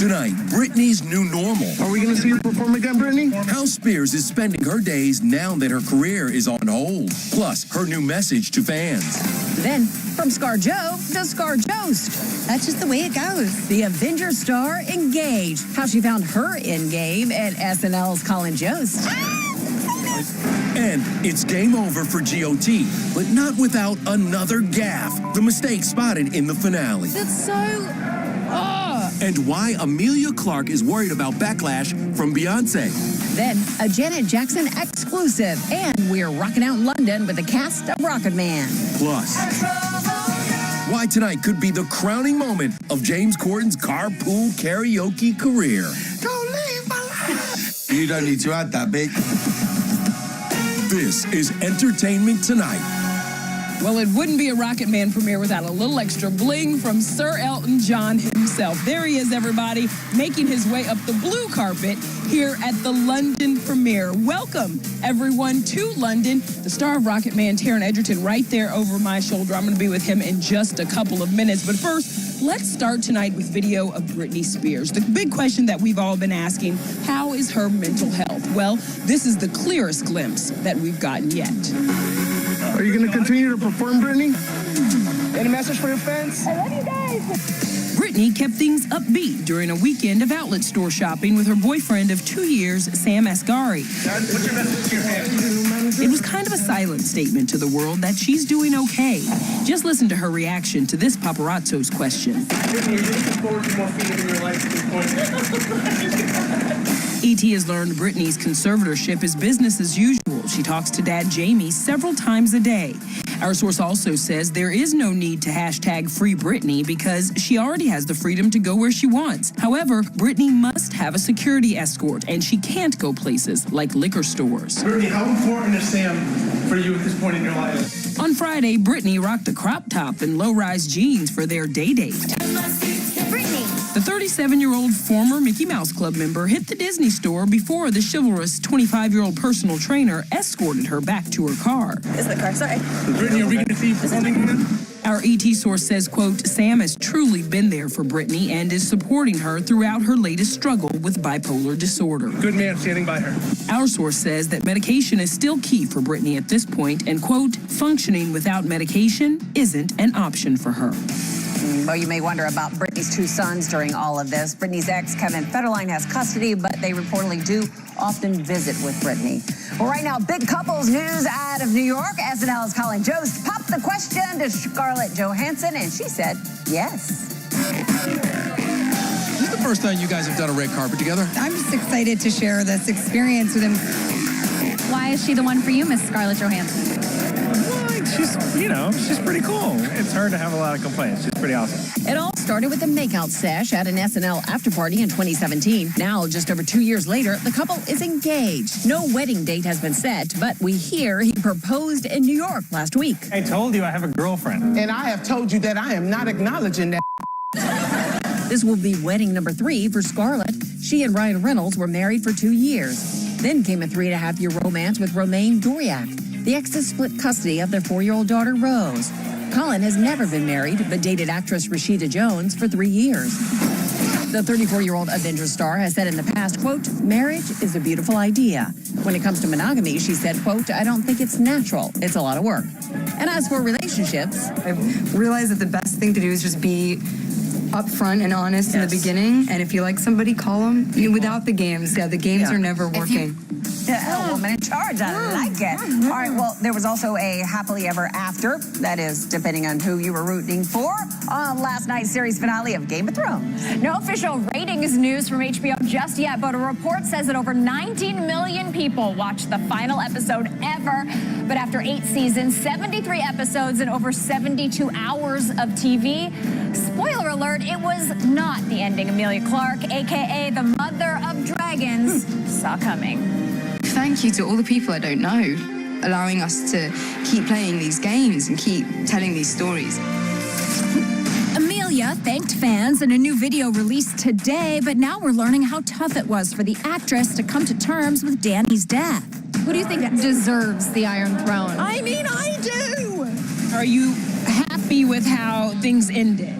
Tonight, Britney's new normal. Are we going to see her perform again, Britney? How Spears is spending her days now that her career is on hold. Plus, her new message to fans. Then, from ScarJo to ScarJost. That's just the way it goes. The Avengers star engaged. How she found her in game at SNL's Colin Jost. And it's game over for GOT, but not without another gaffe. The mistake spotted in the finale. That's so... And why Amelia Clark is worried about backlash from Beyonce. Then, a Janet Jackson exclusive. And we're rocking out in London with the cast of Rocket Man. Plus, why tonight could be the crowning moment of James Corden's carpool karaoke career. Don't leave my life. You don't need to add that, big. This is Entertainment Tonight. Well, it wouldn't be a Rocket Man premiere without a little extra bling from Sir Elton John himself. There he is, everybody, making his way up the blue carpet here at the London premiere. Welcome, everyone, to London. The star of Rocket Man, Taron Egerton, right there over my shoulder. I'm going to be with him in just a couple of minutes. But first, let's start tonight with video of Britney Spears. The big question that we've all been asking, how is her mental health? Well, this is the clearest glimpse that we've gotten yet. Are you going to continue to perform, Britney? Any message for your fans? I love you guys. Britney kept things upbeat during a weekend of outlet store shopping with her boyfriend of 2 years, Sam Asghari. What's your message to your fans? It was kind of a silent statement to the world that she's doing okay. Just listen to her reaction to this paparazzo's question. Britney, are you looking forward to more freedom in your life at this point? E.T. has learned Britney's conservatorship is business as usual. She talks to dad Jamie several times a day. Our source also says there is no need to hashtag Free Britney because she already has the freedom to go where she wants. However, Britney must have a security escort, and she can't go places like liquor stores. Britney, how important is Sam for you at this point in your life? On Friday, Britney rocked a crop top and low-rise jeans for their day-date. The 37-year-old former Mickey Mouse Club member hit the Disney store before the chivalrous 25-year-old personal trainer escorted her back to her car. Is the car, sorry. Britney, are we going to see you performing again? Our ET source says, quote, Sam has truly been there for Britney and is supporting her throughout her latest struggle with bipolar disorder. Good man standing by her. Our source says that medication is still key for Britney at this point and, quote, functioning without medication isn't an option for her. Well, you may wonder about Britney's two sons during all of this. Britney's ex, Kevin Federline, has custody, but they reportedly do often visit with Britney. Well, right now, big couples news out of New York. SNL's Colin Jost popped the question to Scarlett Johansson, and she said yes. This is the first time you guys have done a red carpet together. I'm just excited to share this experience with him. Why is she the one for you, Miss Scarlett Johansson? She's pretty cool. It's hard to have a lot of complaints. She's pretty awesome. It all started with a makeout sesh at an SNL afterparty in 2017. Now, just over 2 years later, the couple is engaged. No wedding date has been set, but we hear he proposed in New York last week. I told you I have a girlfriend. And I have told you that I am not acknowledging that. This will be wedding number 3 for Scarlett. She and Ryan Reynolds were married for 2 years. Then came a 3.5-year romance with Romain Doriak. The exes split custody of their 4-year-old daughter, Rose. Colin has never been married, but dated actress Rashida Jones for 3 years. The 34-year-old Avengers star has said in the past, quote, marriage is a beautiful idea. When it comes to monogamy, she said, quote, I don't think it's natural. It's a lot of work. And as for relationships, I've realized that the best thing to do is just be upfront and honest in the beginning. And if you like somebody, call them. Without the games. Yeah, the games are never working. A woman in charge. I like it. All right, well, there was also a happily ever after. That is, depending on who you were rooting for, on last night's series finale of Game of Thrones. No official ratings news from HBO just yet, but a report says that over 19 million people watched the final episode ever. But after 8 seasons, 73 episodes, and over 72 hours of TV, spoiler alert, it was not the ending Amelia Clark, a.k.a. the Mother of Dragons, saw coming. Thank you to all the people I don't know, allowing us to keep playing these games and keep telling these stories. Amelia thanked fans in a new video released today, but now we're learning how tough it was for the actress to come to terms with Dany's death. Who do you think deserves the Iron Throne? I mean, I do. Are you happy with how things ended?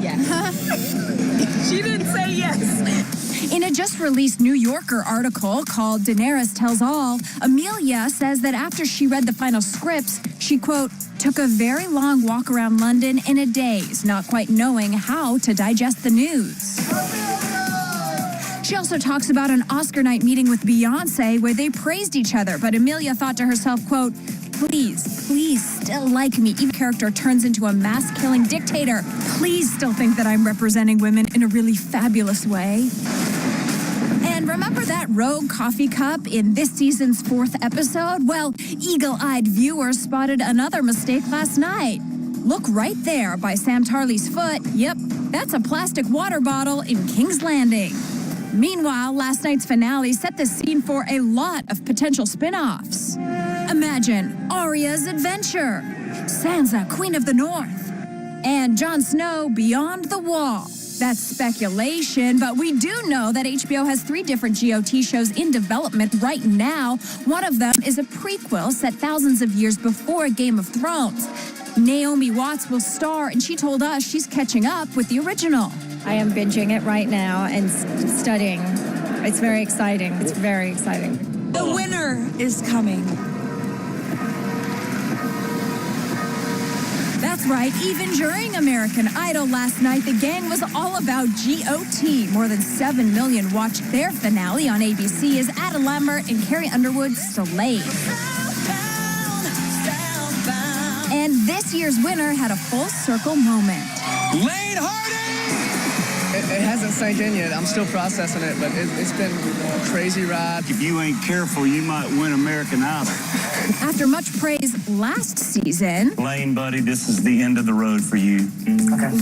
Yes. She didn't say yes. In a just-released New Yorker article called Daenerys Tells All, Amelia says that after she read the final scripts, she, quote, took a very long walk around London in a daze, not quite knowing how to digest the news. She also talks about an Oscar night meeting with Beyonce where they praised each other, but Amelia thought to herself, quote, please still like me. Even character turns into a mass-killing dictator. Please still think that I'm representing women in a really fabulous way. And remember that rogue coffee cup in this season's 4th episode? Well, eagle-eyed viewers spotted another mistake last night. Look right there by Sam Tarley's foot. Yep, that's a plastic water bottle in King's Landing. Meanwhile, last night's finale set the scene for a lot of potential spin-offs. Imagine Arya's adventure, Sansa, Queen of the North, and Jon Snow beyond the wall. That's speculation, but we do know that HBO has 3 different GOT shows in development right now. One of them is a prequel set thousands of years before Game of Thrones. Naomi Watts will star, and she told us she's catching up with the original. I am binging it right now and studying. It's very exciting. It's very exciting. The winner is coming. That's right. Even during American Idol last night, the gang was all about GOT. More than 7 million watched their finale on ABC as Adam Lambert and Carrie Underwood slayed. And this year's winner had a full circle moment. Lane Harding! It hasn't sank in yet. I'm still processing it, but it's been a crazy ride. If you ain't careful, you might win American Idol. After much praise last season, Lane, buddy, this is the end of the road for you.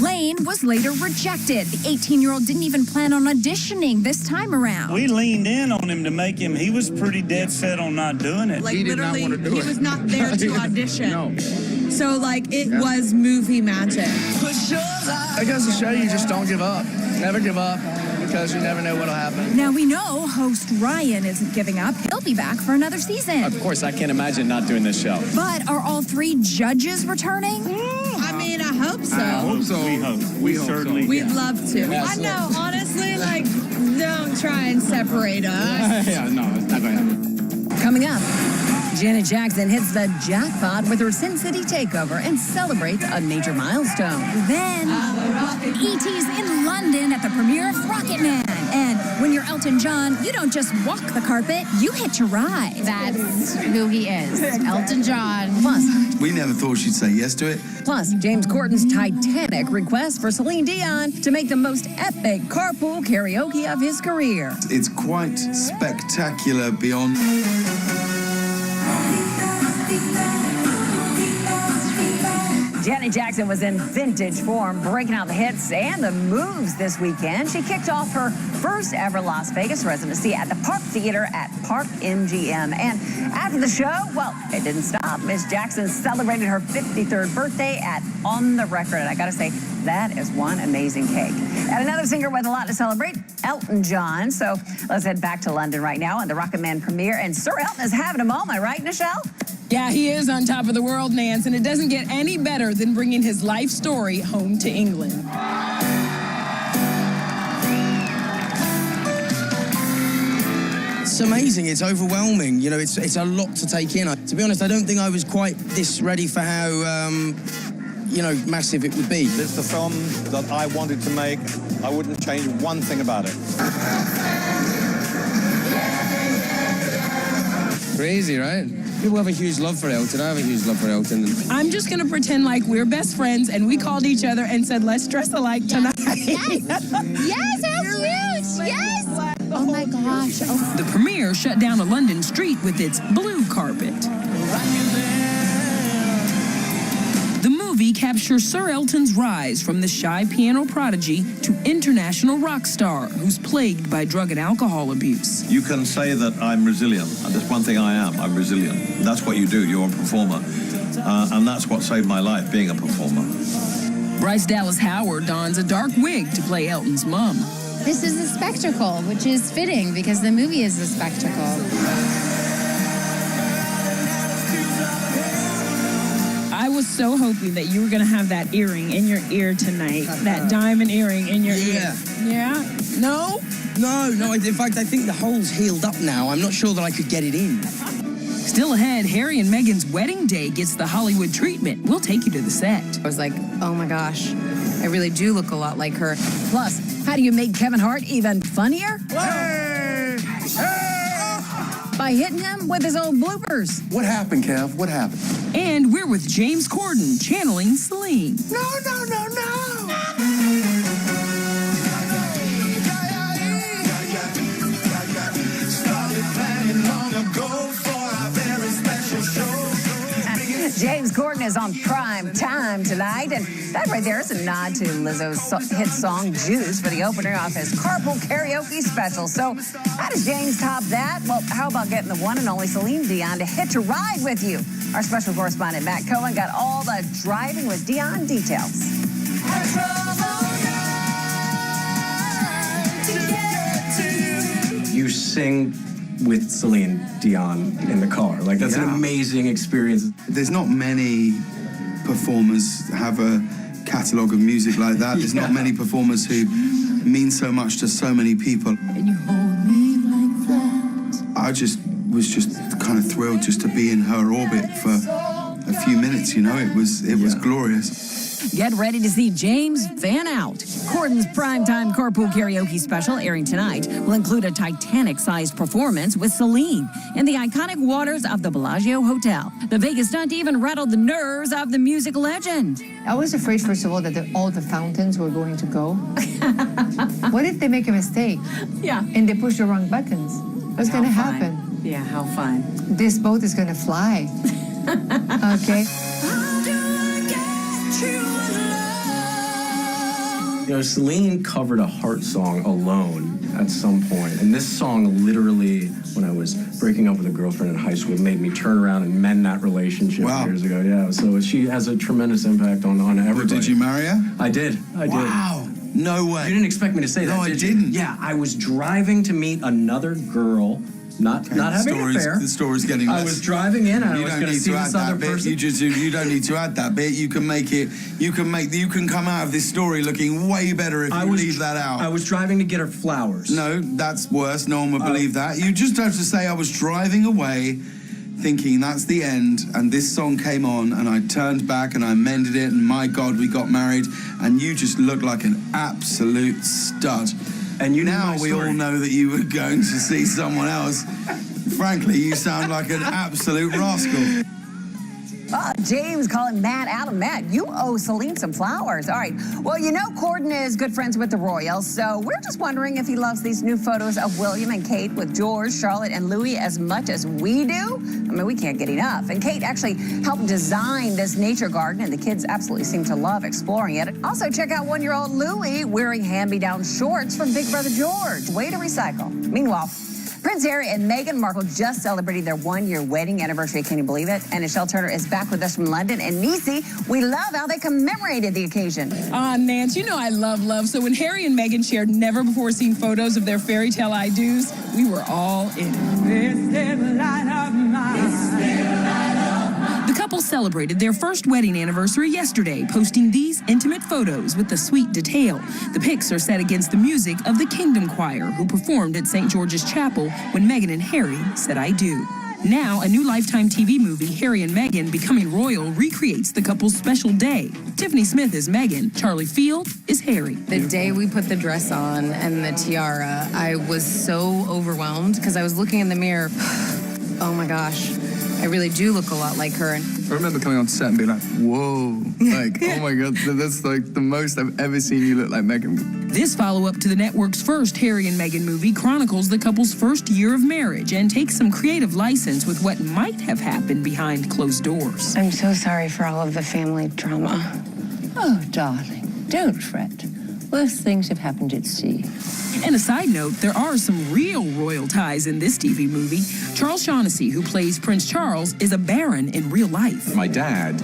Lane was later rejected. The 18-year-old didn't even plan on auditioning this time around. We leaned in on him to make him. He was pretty dead set on not doing it. Like, He did not literally, want to do he it. was not there to audition. No. So, like, it was movie magic. That goes to show you just don't give up. Never give up because you never know what'll happen. Now we know host Ryan isn't giving up. He'll be back for another season. Of course, I can't imagine not doing this show. But are all 3 judges returning? I mean, I hope so. I hope so. We hope. We certainly. We'd love to. I know, honestly, like, don't try and separate us. Yeah, no, it's not going to happen. Coming up, Janet Jackson hits the jackpot with her Sin City takeover and celebrates a major milestone. Then, E.T.'s in London at the premiere of Rocketman. And when you're Elton John, you don't just walk the carpet, you hitch a ride. That's who he is, Elton John. We never thought she'd say yes to it. Plus, James Corden's Titanic request for Celine Dion to make the most epic carpool karaoke of his career. It's quite spectacular beyond. Janet Jackson was in vintage form, breaking out the hits and the moves this weekend. She kicked off her first ever Las Vegas residency at the Park Theater at Park MGM. And after the show, well, it didn't stop. Miss Jackson celebrated her 53rd birthday at On the Record. And I gotta say, that is one amazing cake. And another singer with a lot to celebrate, Elton John. So let's head back to London right now and the Rocketman premiere. And Sir Elton is having a moment, right, Nichelle? Yeah, he is on top of the world, Nance, and it doesn't get any better than bringing his life story home to England. It's amazing. It's overwhelming. You know, it's a lot to take in. To be honest, I don't think I was quite this ready for how, massive it would be. It's the film that I wanted to make. I wouldn't change one thing about it. Crazy, right? People have a huge love for Elton. I have a huge love for Elton. I'm just going to pretend like we're best friends and we called each other and said, let's dress alike tonight. Yes, how cute! Yes! Oh my gosh. Oh. The premiere shut down a London street with its blue carpet. The movie captures Sir Elton's rise from the shy piano prodigy to international rock star who's plagued by drug and alcohol abuse. You can say that I'm resilient, and there's one thing I am, I'm resilient. That's what you do, you're a performer. And that's what saved my life, being a performer. Bryce Dallas Howard dons a dark wig to play Elton's mom. This is a spectacle, which is fitting because the movie is a spectacle. I was so hoping that you were going to have that earring in your ear tonight. That diamond earring in your ear. Yeah? No? No. In fact, I think the hole's healed up now. I'm not sure that I could get it in. Still ahead, Harry and Meghan's wedding day gets the Hollywood treatment. We'll take you to the set. I was like, oh my gosh, I really do look a lot like her. Plus, how do you make Kevin Hart even funnier? By hitting him with his own bloopers. What happened, Kev? What happened? And we're with James Corden channeling Celine. No. James Corden is on prime time tonight, and that right there is a nod to Lizzo's hit song Juice for the opener of his Carpool Karaoke special. So how does James top that? Well, how about getting the one and only Celine Dion to hitch a ride with you? Our special correspondent Matt Cohen got all the driving with Dion details. You sing with Celine Dion in the car. Like, that's an amazing experience. There's not many performers have a catalogue of music like that. There's not many performers who mean so much to so many people. And you hold me like that. I was just kind of thrilled just to be in her orbit for a few minutes, you know. It was glorious. Get ready to see James fan out. Corden's primetime Carpool Karaoke special, airing tonight, will include a Titanic-sized performance with Celine in the iconic waters of the Bellagio Hotel. The Vegas stunt even rattled the nerves of the music legend. I was afraid, first of all, that all the fountains were going to go. What if they make a mistake? Yeah. And they push the wrong buttons? What's going to happen? Yeah, how fun. This boat is going to fly. Okay? You know, Celine covered a Heart song alone at some point, and this song literally, when I was breaking up with a girlfriend in high school, made me turn around and mend that relationship years ago. Yeah, so she has a tremendous impact on everybody. Did you marry her? I did. Wow. No way. You didn't expect me to say that, No, I did you? didn't. Yeah, I was driving to meet another girl, not having an affair. The story's getting less. I was driving in, and I was going to see this other person. You don't need to add that bit. You can make it. You can come out of this story looking way better if you leave that out. I was driving to get her flowers. No, that's worse. No one would believe that. You just have to say I was driving away, thinking that's the end, and this song came on, and I turned back and I mended it, and my God, we got married, and you just look like an absolute stud. And now we all know that you were going to see someone else. Frankly, you sound like an absolute rascal. James calling Matt out. Matt, you owe Celine some flowers. All right. Well, you know Corden is good friends with the royals, so we're just wondering if he loves these new photos of William and Kate with George, Charlotte, and Louis as much as we do. I mean, we can't get enough. And Kate actually helped design this nature garden, and the kids absolutely seem to love exploring it. Also, check out one-year-old Louis wearing hand-me-down shorts from Big Brother George. Way to recycle. Meanwhile, Prince Harry and Meghan Markle just celebrated their one-year wedding anniversary. Can you believe it? And Michelle Turner is back with us from London. And Niecy, we love how they commemorated the occasion. Nance, you know I love love. So when Harry and Meghan shared never-before-seen photos of their fairy tale I-dos, we were all in. The couple celebrated their first wedding anniversary yesterday, posting these intimate photos with the sweet detail. The pics are set against the music of the Kingdom Choir, who performed at St. George's Chapel when Meghan and Harry said I do. Now, a new Lifetime TV movie, Harry and Meghan Becoming Royal, recreates the couple's special day. Tiffany Smith is Meghan, Charlie Field is Harry. The day we put the dress on and the tiara, I was so overwhelmed because I was looking in the mirror. Oh my gosh, I really do look a lot like her. I remember coming on set and being like, whoa, like, oh my God, that's like the most I've ever seen you look like Meghan. This follow-up to the network's first Harry and Meghan movie chronicles the couple's first year of marriage and takes some creative license with what might have happened behind closed doors. I'm so sorry for all of the family drama. Oh, darling, don't fret. Worse things have happened at sea. And a side note, there are some real royal ties in this TV movie. Charles Shaughnessy, who plays Prince Charles, is a baron in real life. My dad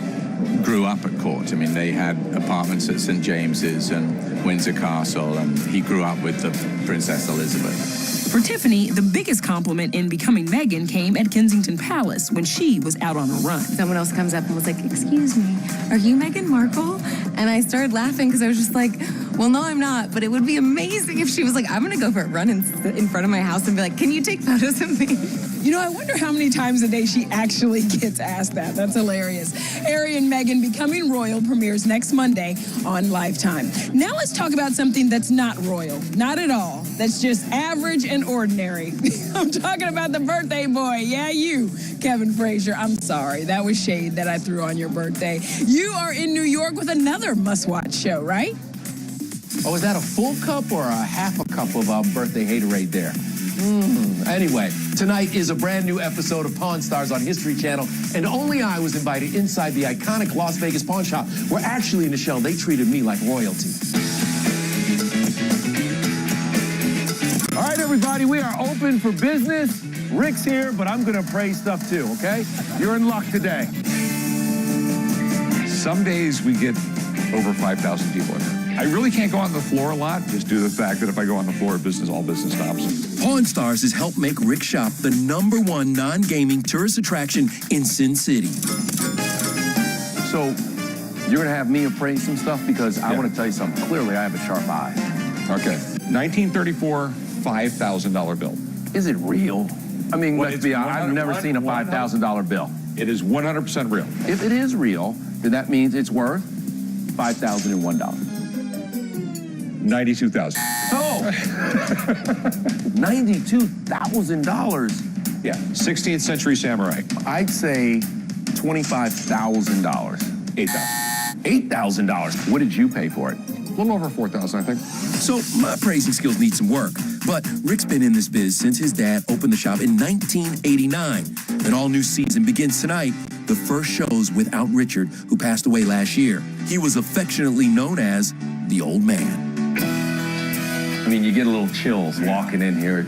grew up at court. I mean, they had apartments at St. James's and Windsor Castle, and he grew up with the Princess Elizabeth. For Tiffany, the biggest compliment in becoming Meghan came at Kensington Palace when she was out on a run. Someone else comes up and was like, "Excuse me, are you Meghan Markle?" And I started laughing because I was just like, well, no, I'm not, but it would be amazing if she was like, I'm going to go for a run in front of my house and be like, "Can you take photos of me?" You know, I wonder how many times a day she actually gets asked that. That's hilarious. Harry and Meghan Becoming Royal premieres next Monday on Lifetime. Now let's talk about something that's not royal. Not at all. That's just average and ordinary. I'm talking about the birthday boy. Yeah, you, Kevin Frazier. I'm sorry. That was shade that I threw on your birthday. You are in New York with another must-watch show, right? Oh, is that a full cup or a half a cup of birthday haterade there? Anyway, tonight is a brand new episode of Pawn Stars on History Channel, and only I was invited inside the iconic Las Vegas pawn shop, where actually, Nichelle, they treated me like royalty. All right, everybody, we are open for business. Rick's here, but I'm going to praise stuff too, okay? You're in luck today. Some days we get over 5,000 people in here. I really can't go on the floor a lot, just due to the fact that if I go on the floor, all business stops. Pawn Stars has helped make Rick Shop the #1 non-gaming tourist attraction in Sin City. So, you're going to have me appraise some stuff? Because I want to tell you something. Clearly, I have a sharp eye. Okay. 1934 $5,000 bill. Is it real? I mean, let's be honest, I've never seen a $5,000 bill. It is 100% real. If it is real, then that means it's worth $5,001. $92,000. Oh! $92,000. Yeah, 16th century samurai. I'd say $25,000. $8,000. $8,000. What did you pay for it? A little over $4,000, I think. So my appraising skills need some work, but Rick's been in this biz since his dad opened the shop in 1989. An all-new season begins tonight. The first show's without Richard, who passed away last year. He was affectionately known as the Old Man. I mean, you get a little chills walking in here.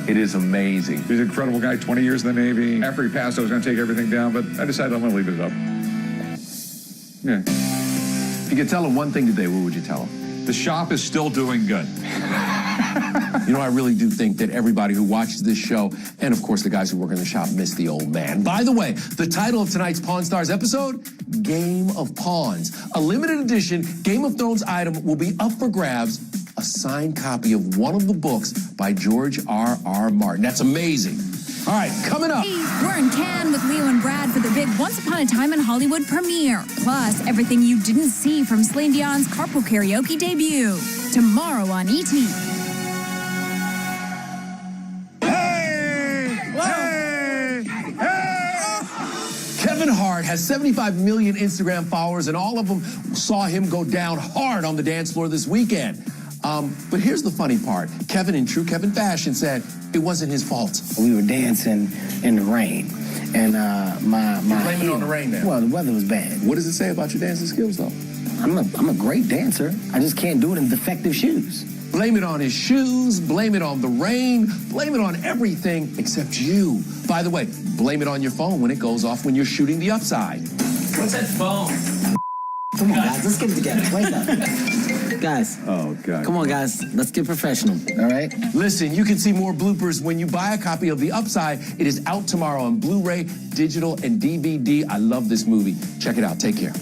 It is amazing. He's an incredible guy, 20 years in the Navy. After he passed, I was going to take everything down, but I decided I'm going to leave it up. Yeah. If you could tell him one thing today, what would you tell him? The shop is still doing good. You know, I really do think that everybody who watches this show, and of course the guys who work in the shop, miss the old man. By the way, the title of tonight's Pawn Stars episode, Game of Pawns. A limited edition Game of Thrones item will be up for grabs. A signed copy of one of the books by George R.R. Martin. That's amazing. All right, coming up. We're in Cannes with Leo and Brad for the big Once Upon a Time in Hollywood premiere. Plus, everything you didn't see from Celine Dion's Carpool Karaoke debut. Tomorrow on E.T. Kevin Hart has 75 million Instagram followers, and all of them saw him go down hard on the dance floor this weekend. But here's the funny part. Kevin, in true Kevin fashion, said it wasn't his fault. We were dancing in the rain, and my You're blaming it on the rain now? Well, the weather was bad. What does it say about your dancing skills, though? I'm a great dancer. I just can't do it in defective shoes. Blame it on his shoes, blame it on the rain, blame it on everything except you. By the way, blame it on your phone when it goes off when you're shooting the upside. What's that phone? Come on, guys, let's get it together. Wake up. Guys. Oh, God. Come on, guys. Let's get professional, all right? Listen, you can see more bloopers when you buy a copy of The Upside. It is out tomorrow on Blu-ray, digital, and DVD. I love this movie. Check it out. Take care.